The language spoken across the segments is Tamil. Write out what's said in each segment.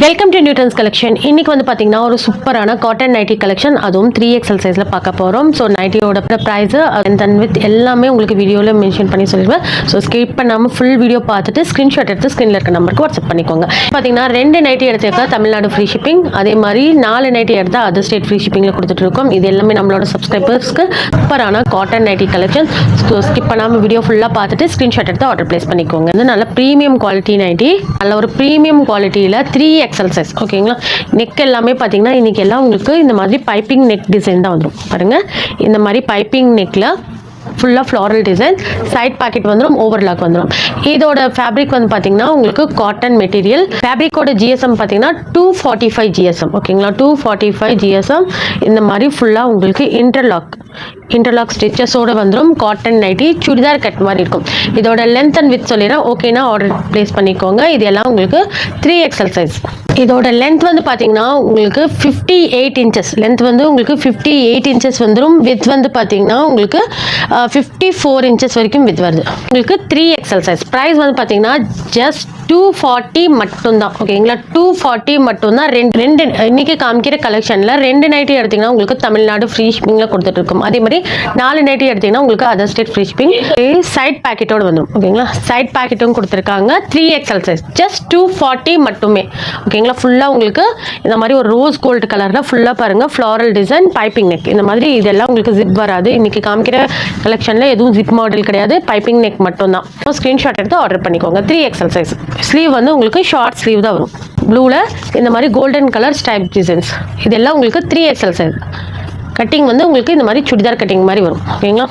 Welcome to Newton's collection. இன்னைக்கு வந்து பார்த்தீங்கன்னா ஒரு சூப்பரான காட்டன் நைட்டி கலெக்ஷன், அதுவும் 3XL சைஸில் பார்க்க போகிறோம். ஸோ நைட்டியோட ப்ரைஸு அண்ட் வித் எல்லாமே உங்களுக்கு வீடியோவில் மென்ஷன் பண்ணி சொல்லுவேன். ஸோ ஸ்கிப் பண்ணாமல் ஃபுல் வீடியோ பார்த்துட்டு ஸ்க்ரீன்ஷாட் எடுத்து ஸ்க்ரீனில் இருக்க நம்பருக்கு வாட்ஸ்அப் பண்ணிக்கோங்க. பார்த்தீங்கன்னா 2 நைட்டி எடுத்துக்கா தமிழ்நாடு ஃப்ரீ ஷிப்பிங், அதே மாதிரி 4 நைட்டி எடுத்தால் அதர் ஸ்டேட் ஃப்ரீ ஷிப்பிங்கில் கொடுத்துட்ருக்கோம். இது எல்லாமே நம்மளோட சப்ஸ்கிரைபர்ஸ்க்கு சூப்பரான cotton nightie collection. So skip பண்ணாமல் வீடியோ ஃபுல்லாக பார்த்துட்டு ஸ்க்ரீன்ஷாட் எடுத்து ஆர்டர் ப்ளேஸ் பண்ணிக்கோங்க. இது நல்ல ப்ரீமியம் குவாலிட்டி நைட்டி, நல்ல ஒரு ப்ரீமியம் குவாலிட்டியில் 3XL சைஸ். ஓகேங்களா, நெக் எல்லாமே பார்த்தீங்கன்னா இன்றைக்கி எல்லாம் உங்களுக்கு இந்த மாதிரி பைப்பிங் நெக் டிசைன் தான் வந்துடும். பாருங்கள், இந்த மாதிரி பைப்பிங் நெக்கில் ஃபுல்லாக ஃப்ளாரல் டிசைன், சைட் பாக்கெட் வந்துடும், ஓவர்லாக் வந்துடும். இதோட ஃபேப்ரிக் வந்து பார்த்தீங்கன்னா உங்களுக்கு காட்டன் மெட்டீரியல். ஃபேப்ரிக்கோட ஜிஎஸ்எம் பார்த்தீங்கன்னா 245 ஜிஎஸ்எம். ஓகேங்களா, 245 ஜிஎஸ்எம். இந்த மாதிரி ஃபுல்லாக உங்களுக்கு இன்டர்லாக் ஸ்டிச்சஸோடு வந்துடும். காட்டன் நைட்டி சுடிதார் கட் மாதிரி இருக்கும். இதோட லென்த் அண்ட் வித் சொல்லிடுறேன், ஓகேனா ஆர்டர் ப்ளேஸ் பண்ணிக்கோங்க. இது எல்லாம் உங்களுக்கு 3XL சைஸ். இதோட லென்த் வந்து பார்த்தீங்கன்னா உங்களுக்கு 58 இன்ச்சஸ். லென்த் வந்து உங்களுக்கு 58 இன்ச்சஸ் வந்துடும். வித் வந்து பார்த்தீங்கன்னா உங்களுக்கு 54 இன்ச்சஸ் வரைக்கும் வித் வருது. உங்களுக்கு 3XL சைஸ். ப்ரைஸ் வந்து பார்த்தீங்கன்னா ஜஸ்ட் 240 மட்டும்தான். ஓகேங்களா, 240 மட்டும்தான். ரெண்டு இன்னைக்கு காமிக்கிற கலெக்ஷனில் 2 நைட்டி எடுத்திங்கன்னா உங்களுக்கு தமிழ்நாடு ஃப்ரீ ஷிப்பிங்கில் கொடுத்துட்டு இருக்கும். அதே மாதிரி 4 நைட்டி எடுத்திங்கன்னா உங்களுக்கு other state free shipping. Side பேக்கெட்டோடு வந்துடும். ஓகேங்களா, சைட் பேக்கெட்டும் கொடுத்துருக்காங்க. 3XL size. ஜஸ்ட் 240 மட்டுமே. ஓகேங்களா, ஃபுல்லாக உங்களுக்கு இந்த மாதிரி ஒரு ரோஸ் கோல்டு கலரில் ஃபுல்லாக பாருங்கள் ஃப்ளாரல் டிசைன், பைப்பிங் நெக். இந்த மாதிரி இதெல்லாம் உங்களுக்கு ஜிப் வராது. இன்றைக்கி காமிக்கிற கலெக்ஷனில் எதுவும் ஜிப் மாடல் கிடையாது, பைப்பிங் நெக் மட்டும்தான். ஸ்க்ரீன்ஷாட் எடுத்து ஆர்டர் பண்ணிக்கோங்க. 3XL size. ஸ்லீவ் வந்து உங்களுக்கு ஷார்ட் ஸ்லீவ் தான் வரும். ப்ளூவில் இந்த மாதிரி கோல்டன் கலர் ஸ்டைப் டிசைன்ஸ். இதெல்லாம் உங்களுக்கு 3XL சைஸ். கட்டிங் வந்து உங்களுக்கு இந்த மாதிரி சுடிதார் கட்டிங் மாதிரி வரும். ஓகேங்களா,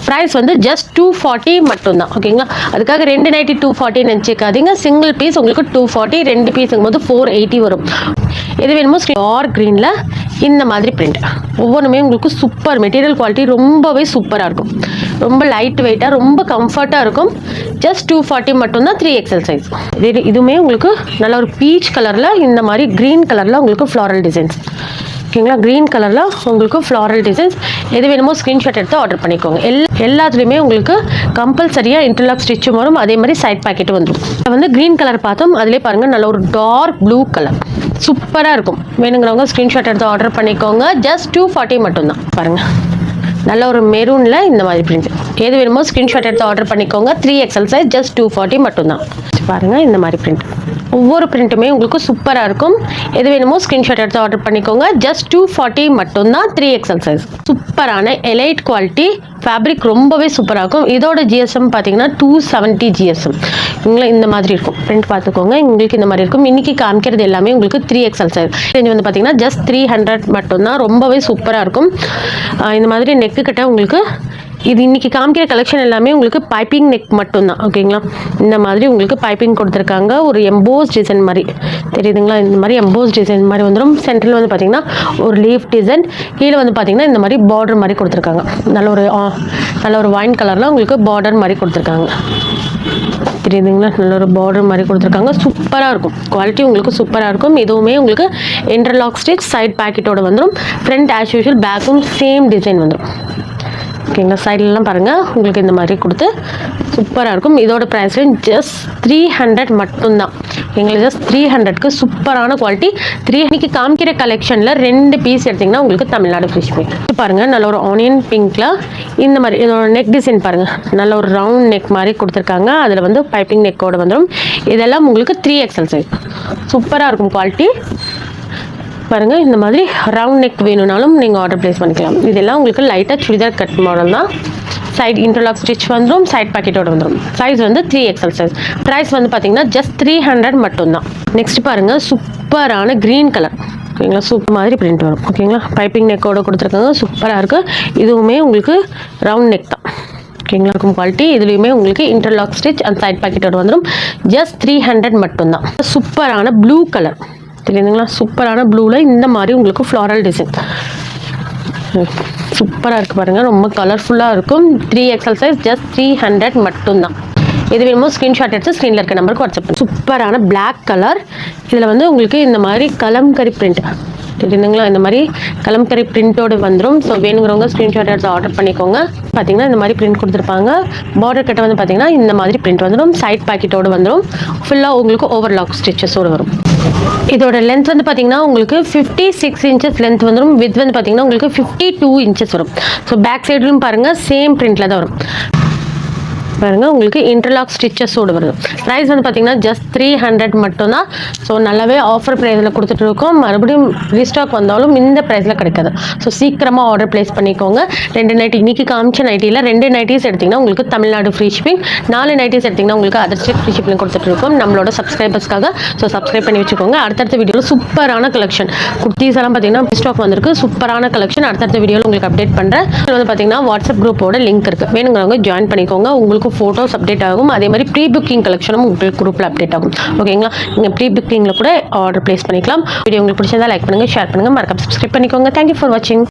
ப்ரைஸ் வந்து ஜஸ்ட் 240 மட்டும்தான். ஓகேங்களா, அதுக்காக 2 நைட்டி 240 நினச்சிக்காதீங்க. சிங்கிள் பீஸ் உங்களுக்கு 240, 2 பீஸுங்கும் போது 480 வரும். எது வேணுமோ டார்க் க்ரீனில் இந்த மாதிரி பிரிண்ட். ஒவ்வொன்றுமே உங்களுக்கு சூப்பர் மெட்டீரியல் குவாலிட்டி, ரொம்பவே சூப்பராக இருக்கும். ரொம்ப லைட் வெயிட்டாக, ரொம்ப கம்ஃபர்ட்டாக இருக்கும். ஜஸ்ட் 240 மட்டும்தான். 3XL size. இதுவுமே உங்களுக்கு நல்ல ஒரு பீச் கலரில் இந்த மாதிரி க்ரீன் கலரில் உங்களுக்கு ஃப்ளாரல் டிசைன்ஸ். ஓகேங்களா, க்ரீன் கலரில் உங்களுக்கு ஃப்ளாரல் டிசைன்ஸ். எது வேணுமோ ஸ்க்ரீன்ஷாட் எடுத்து ஆர்டர் பண்ணிக்கோங்க. எல்லாத்துலேயுமே உங்களுக்கு கம்பல்சரியாக இன்டர்லாக் ஸ்டிச்சும் வரும். அதே மாதிரி சைட் பேக்கெட்டும் வந்துடும். வந்து க்ரீன் கலர் பார்த்தோம், அதிலே பாருங்கள் நல்ல ஒரு டார்க் ப்ளூ கலர் சூப்பராக இருக்கும். வேணுங்கிறவங்க ஸ்க்ரீன்ஷாட் எடுத்து ஆர்டர் பண்ணிக்கோங்க. ஜஸ்ட் 240 மட்டும்தான். பாருங்கள், நல்ல ஒரு மெரூனில் இந்த மாதிரி பிரிண்ட். எது வேணுமோ ஸ்க்ரீன்ஷாட் எடுத்து ஆர்டர் பண்ணிக்கோங்க. 3XL size. ஜஸ்ட் 240 மட்டும்தான். பாருங்கள், இந்த மாதிரி பிரிண்ட். ஒவ்வொரு பிரிண்ட்டுமே உங்களுக்கு சூப்பராக இருக்கும். எது வேணுமோ ஸ்க்ரீன்ஷாட் எடுத்து ஆர்டர் பண்ணிக்கோங்க. ஜஸ்ட் 240 மட்டும்தான். 3XL size. சூப்பரான எலைட் குவாலிட்டி ஃபேப்ரிக், ரொம்பவே சூப்பராக இருக்கும். இதோட ஜிஎஸ்எம் பார்த்தீங்கன்னா 270 ஜிஎஸ்எம். இந்த மாதிரி இருக்கும். பிரிண்ட் பார்த்துக்கோங்க, உங்களுக்கு இந்த மாதிரி இருக்கும். இன்றைக்கி காமிக்கிறது எல்லாமே உங்களுக்கு 3XL சைஸ். ரேஞ்ச் வந்து பார்த்தீங்கன்னா ஜஸ்ட் 300 மட்டும்தான். ரொம்பவே சூப்பராக இருக்கும். இந்த மாதிரி நெக்கு கிட்ட உங்களுக்கு இது இன்றைக்கி காமிக்கிற கலெக்ஷன் எல்லாமே உங்களுக்கு பைப்பிங் நெக் மட்டும்தான். ஓகேங்களா, இந்த மாதிரி உங்களுக்கு பைப்பிங் கொடுத்துருக்காங்க. ஒரு எம்போஸ் டிசைன் மாதிரி தெரியுதுங்களா, இந்த மாதிரி எம்போஸ் டிசைன் மாதிரி வந்துடும். சென்டரில் வந்து பார்த்திங்கன்னா ஒரு லீஃப் டிசைன், கீழே வந்து பார்த்திங்கன்னா இந்த மாதிரி பார்டர் மாதிரி கொடுத்துருக்காங்க. நல்ல ஒரு வைன் கலரில் உங்களுக்கு பார்டர் மாதிரி கொடுத்துருக்காங்க. தெரியுதுங்களா, நல்ல ஒரு பார்டர் மாதிரி கொடுத்துருக்காங்க. சூப்பராக இருக்கும். குவாலிட்டி உங்களுக்கு சூப்பராக இருக்கும். இதுவுமே உங்களுக்கு இன்டர்லாக் ஸ்டிச், சைட் பேக்கெட்டோடு வந்துடும். ஃப்ரண்ட் ஆஸ் யூஷுவல், பேக்கும் சேம் டிசைன் வந்துடும். ஓகேங்களா, சைட்லலாம் பாருங்கள் உங்களுக்கு இந்த மாதிரி கொடுத்து சூப்பராக இருக்கும். இதோட ப்ரைஸ் ஜஸ்ட் 300 மட்டும்தான். எங்களுக்கு ஜஸ்ட் 300க்கு சூப்பரான குவாலிட்டி. இன்னைக்கு காமிக்கிற கலெக்ஷனில் 2 பீஸ் எடுத்திங்கன்னா உங்களுக்கு தமிழ்நாடு ஃப்ரீ ஷிப்பிங். பாருங்கள், நல்ல ஒரு ஆனியன் பிங்க்கில் இந்த மாதிரி இதோட நெக் டிசைன் பாருங்கள். நல்ல ஒரு ரவுண்ட் நெக் மாதிரி கொடுத்துருக்காங்க. அதில் வந்து பைப்பிங் நெக்கோடு வந்துடும். இதெல்லாம் உங்களுக்கு 3XL சைஸ். சூப்பராக இருக்கும் குவாலிட்டி. பாருங்கள், இந்த மாதிரி ரவுண்ட் நெக் வேணும்னாலும் நீங்கள் ஆர்டர் ப்ளேஸ் பண்ணிக்கலாம். இதெல்லாம் உங்களுக்கு லைட்டாக சுடிதார் கட் மாடல் தான். சைட் இன்டர்லாக் ஸ்டிச் வந்துடும், சைட் பேக்கெட்டோடு வந்துடும். சைஸ் வந்து 3XL சைஸ். ப்ரைஸ் வந்து பார்த்தீங்கன்னா ஜஸ்ட் 300 மட்டும்தான். நெக்ஸ்ட் பாருங்கள், சூப்பரான க்ரீன் கலர். ஓகேங்களா, சூப்பர் மாதிரி பிரிண்ட் வரும். ஓகேங்களா, பைப்பிங் நெக்கோடு கொடுத்துருக்காங்க. சூப்பராக இருக்குது. இதுவுமே உங்களுக்கு ரவுண்ட் நெக் தான். ஓகேங்களா, இருக்கும் குவாலிட்டி. இதுலேயுமே உங்களுக்கு இன்டர்லாக் ஸ்டிச் அண்ட் சைட் பேக்கெட்டோடு வந்துடும். ஜஸ்ட் 300 மட்டும்தான். சூப்பரான ப்ளூ கலர் தெரியுதுங்களா, சூப்பரான ப்ளூவில் இந்த மாதிரி உங்களுக்கு ஃப்ளாரல் டிசைன் சூப்பராக இருக்குது. பாருங்கள், ரொம்ப கலர்ஃபுல்லாக இருக்கும். 3XL size. ஜஸ்ட் 300 மட்டும்தான். இது வேணுமோ ஸ்க்ரீன்ஷாட் எடுத்து ஸ்க்ரீனில் இருக்க நம்பருக்கு வாட்ஸ்அப் பண்ணு. சூப்பரான பிளாக் கலர். இதில் வந்து உங்களுக்கு இந்த மாதிரி கலம்கரி பிரிண்ட் தெரியுதுங்களா, இந்த மாதிரி கலம்கரி பிரிண்டோடு வந்துடும். ஸோ வேணுங்கிறவங்க ஸ்க்ரீன்ஷாட் எடுத்து ஆர்டர் பண்ணிக்கோங்க. பார்த்தீங்கன்னா இந்த மாதிரி பிரிண்ட் கொடுத்துருப்பாங்க. பார்டர் கட்டை வந்து பார்த்தீங்கன்னா இந்த மாதிரி பிரிண்ட் வந்துடும். சைட் பேக்கெட்டோடு வந்துடும். ஃபுல்லாக உங்களுக்கு ஓவர்லாக் ஸ்டிச்சஸோடு வரும். இதோட லென்த் வந்து பார்த்தீங்கன்னா உங்களுக்கு 56 இன்ச்சஸ் லென்த் வந்துடும். வித் வந்து பார்த்தீங்கன்னா உங்களுக்கு 52 இன்ச்சஸ் வரும். ஸோ பேக் சைட்லையும் பாருங்கள் சேம் பிரிண்டில் தான் வரும். பாருங்கள் உங்களுக்கு இன்டர்லாக் ஸ்டிச்சஸோடு வருது. ப்ரைஸ் வந்து பார்த்தீங்கன்னா ஜஸ்ட் 300 மட்டும்தான். ஸோ நல்லாவே ஆஃபர் ப்ரைஸில் கொடுத்துட்டு இருக்கோம். மறுபடியும் ரீஸ்டாக் வந்தாலும் இந்த ப்ரைஸில் கிடைக்காது. ஸோ சீக்கிரமாக ஆர்டர் ப்ளேஸ் பண்ணிக்கோங்க. 2 நைட்டி இன்றைக்கி காமிச்ச நைட்டியில் 2 நைட்டிஸ் எடுத்திங்கன்னா உங்களுக்கு தமிழ்நாடு ஃப்ரீ ஷிப்பிங், 4 நைட்டிஸ் எடுத்திங்கன்னா உங்களுக்கு அதர் ஸ்டேட் ஃப்ரீ ஷிப்பிங் கொடுத்துட்ருக்கோம் நம்மளோட சப்ஸ்கிரைபர்ஸ்க்காக. ஸோ சப்ஸ்கிரைப் பண்ணி வச்சுக்கோங்க. அடுத்தடுத்த வீடியோவில் சூப்பரான கலெக்ஷன் குர்த்திஸ் எல்லாம் பார்த்தீங்கன்னா ரீஸ்டாக் வந்திருக்கு. சூப்பரான கலெக்ஷன் அடுத்தடுத்த வீடியோவில் உங்களுக்கு அப்டேட் பண்ணுறேன். வந்து பார்த்தீங்கன்னா வாட்ஸ்அப் குரூப்போட லிங்க் இருக்குது, வேணுங்கிறவங்க ஜாயின் பண்ணிக்கோங்க. உங்களுக்கு ஃபோட்டோஸ் அப்டேட் ஆகும். அதே மாதிரி ப்ரீ புக்கிங் கலெக்ஷனும் உங்களுக்கு குரூப்பில் அப்டேட் ஆகும். ஓகேங்களா? நீங்கள் ப்ரீ புக்கிங்கில் கூட ஆர்டர் ப்ளேஸ் பண்ணிக்கலாம். வீடியோ உங்களுக்கு பிடிச்சதா லைக் பண்ணுங்கள், ஷேர் பண்ணுங்கள், மறக்காம சப்ஸ்கிரைப் பண்ணிக்கோங்க. தேங்க்யூ ஃபார் வாட்சிங்.